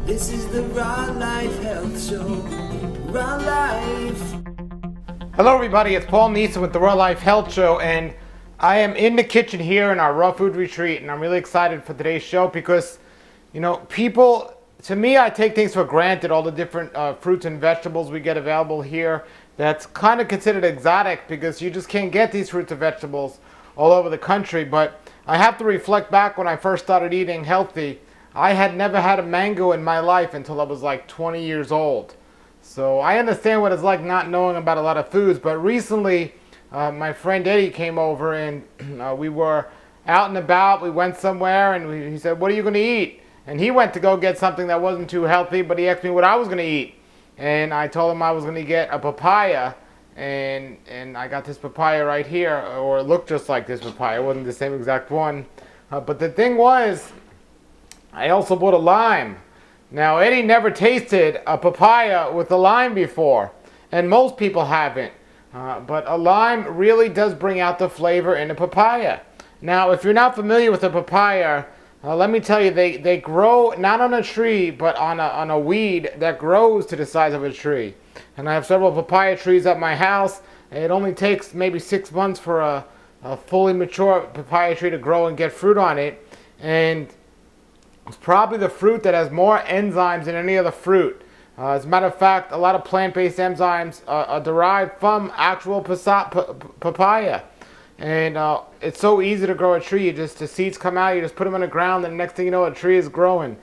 This is the Raw Life Health Show. Raw Life. Hello everybody, it's Paul Neeson with the Raw Life Health Show, and I am in the kitchen here in our raw food retreat, and I'm really excited for today's show because, people, to me, I take things for granted, all the different fruits and vegetables we get available here. That's kind of considered exotic because you just can't get these fruits and vegetables all over the country, but I have to reflect back when I first started eating healthy. I had never had a mango in my life until I was like 20 years old. So I understand what it's like not knowing about a lot of foods, but recently my friend Eddie came over and we were out and about. We went somewhere and he said, "What are you going to eat?" And he went to go get something that wasn't too healthy, but he asked me what I was going to eat. And I told him I was going to get a papaya, and I got this papaya right here, or it looked just like this papaya. It wasn't the same exact one. But the thing was, I also bought a lime. Now, Eddie never tasted a papaya with a lime before, and most people haven't. But a lime really does bring out the flavor in a papaya. Now, if you're not familiar with a papaya, let me tell you, they grow not on a tree, but on a weed that grows to the size of a tree. And I have several papaya trees at my house. It only takes maybe 6 months for a fully mature papaya tree to grow and get fruit on it. And it's probably the fruit that has more enzymes than any other fruit. As a matter of fact, a lot of plant-based enzymes are derived from actual papaya. And it's so easy to grow a tree. The seeds come out, you just put them in the ground, and the next thing you know, a tree is growing.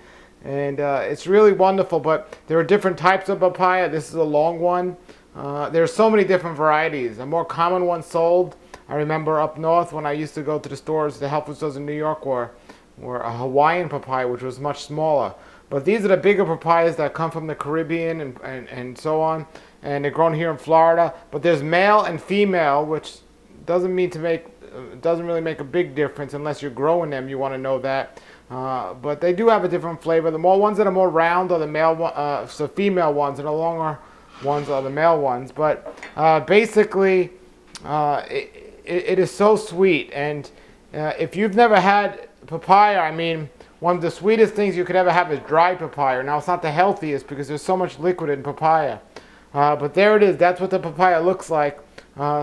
And it's really wonderful, but there are different types of papaya. This is a long one. There are so many different varieties. A more common one sold, I remember up north when I used to go to the stores, the health food stores in New York, were a Hawaiian papaya, which was much smaller. But these are the bigger papayas that come from the Caribbean and so on, and they're grown here in Florida. But there's male and female, which doesn't really make a big difference unless you're growing them. You want to know that. But they do have a different flavor. The more ones that are more round are the female ones, and the longer ones are the male ones. But basically, it is so sweet. And if you've never had papaya, I mean, one of the sweetest things you could ever have is dried papaya. Now, it's not the healthiest because there's so much liquid in papaya. But there it is. That's what the papaya looks like.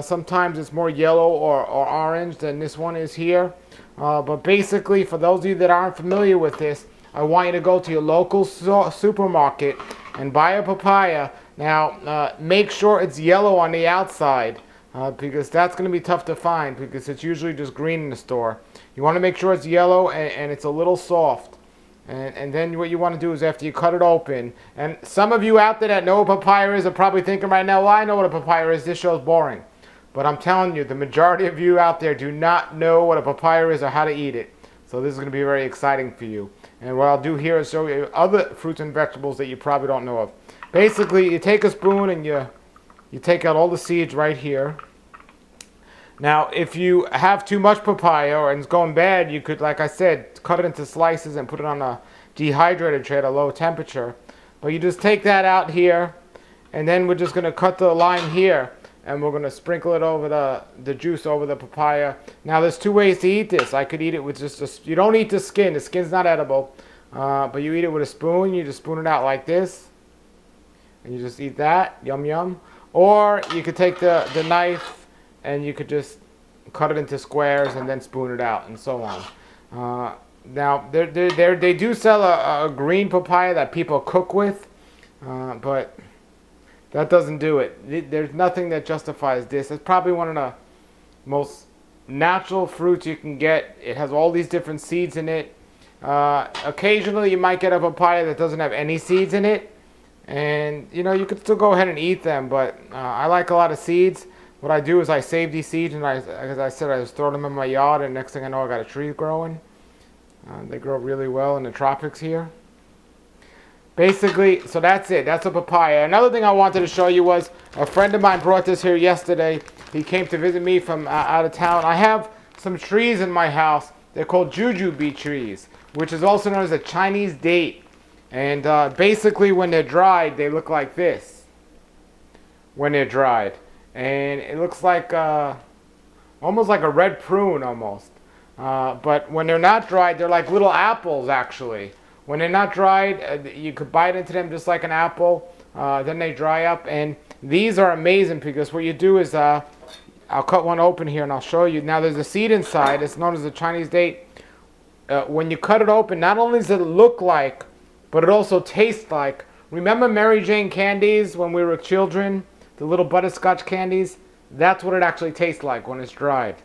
Sometimes it's more yellow or orange than this one is here. But basically, for those of you that aren't familiar with this, I want you to go to your local supermarket and buy a papaya. Now, make sure it's yellow on the outside. Because that's going to be tough to find because it's usually just green in the store. You want to make sure it's yellow and it's a little soft. And then what you want to do is after you cut it open, and some of you out there that know what papaya is are probably thinking right now, well, I know what a papaya is, this show's boring. But I'm telling you, the majority of you out there do not know what a papaya is or how to eat it. So this is going to be very exciting for you. And what I'll do here is show you other fruits and vegetables that you probably don't know of. Basically, you take a spoon and you take out all the seeds right here. Now, if you have too much papaya and it's going bad, you could, like I said, cut it into slices and put it on a dehydrated tray at a low temperature. But you just take that out here, and then we're just going to cut the lime here, and we're going to sprinkle it over the juice over the papaya. Now, there's two ways to eat this. I could eat it with you don't eat the skin. The skin's not edible. But you eat it with a spoon. You just spoon it out like this. And you just eat that. Yum, yum. Or you could take the knife and you could just cut it into squares and then spoon it out and so on. Now, they do sell a green papaya that people cook with, but that doesn't do it. There's nothing that justifies this. It's probably one of the most natural fruits you can get. It has all these different seeds in it. Occasionally, you might get a papaya that doesn't have any seeds in it. And, you could still go ahead and eat them, but I like a lot of seeds. What I do is I save these seeds, and as I said, I just throw them in my yard, and next thing I know, I got a tree growing. They grow really well in the tropics here. Basically, so that's it. That's a papaya. Another thing I wanted to show you was a friend of mine brought this here yesterday. He came to visit me from out of town. I have some trees in my house. They're called jujube trees, which is also known as a Chinese date. And basically, when they're dried, they look like this. When they're dried. And it looks like almost like a red prune almost. But when they're not dried, they're like little apples actually. When they're not dried, you could bite into them just like an apple. Then they dry up, and these are amazing because what you do is, I'll cut one open here and I'll show you. Now there's a seed inside. It's known as the Chinese date. When you cut it open, not only does it look like, but it also tastes like. Remember Mary Jane candies when we were children? The little butterscotch candies? That's what it actually tastes like when it's dried.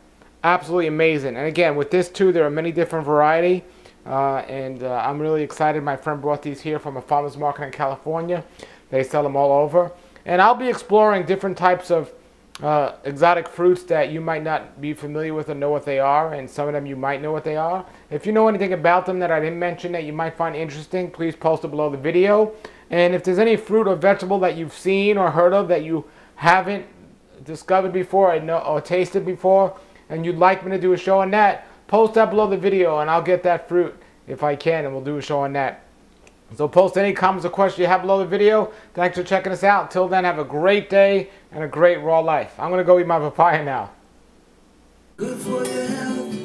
Absolutely amazing. And again, with this too, there are many different variety. I'm really excited. My friend brought these here from a farmer's market in California. They sell them all over. And I'll be exploring different types of exotic fruits that you might not be familiar with or know what they are, and some of them you might know what they are. If you know anything about them that I didn't mention that you might find interesting, please post it below the video. And if there's any fruit or vegetable that you've seen or heard of that you haven't discovered before or tasted before, and you'd like me to do a show on that, post that below the video and I'll get that fruit if I can, and we'll do a show on that. So post any comments or questions you have below the video. Thanks for checking us out. Until then, have a great day and a great raw life. I'm going to go eat my papaya now. Good for your health.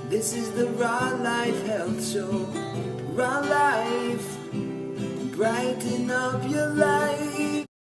This is the Raw Life Health Show. Raw Life. Brighten up your life.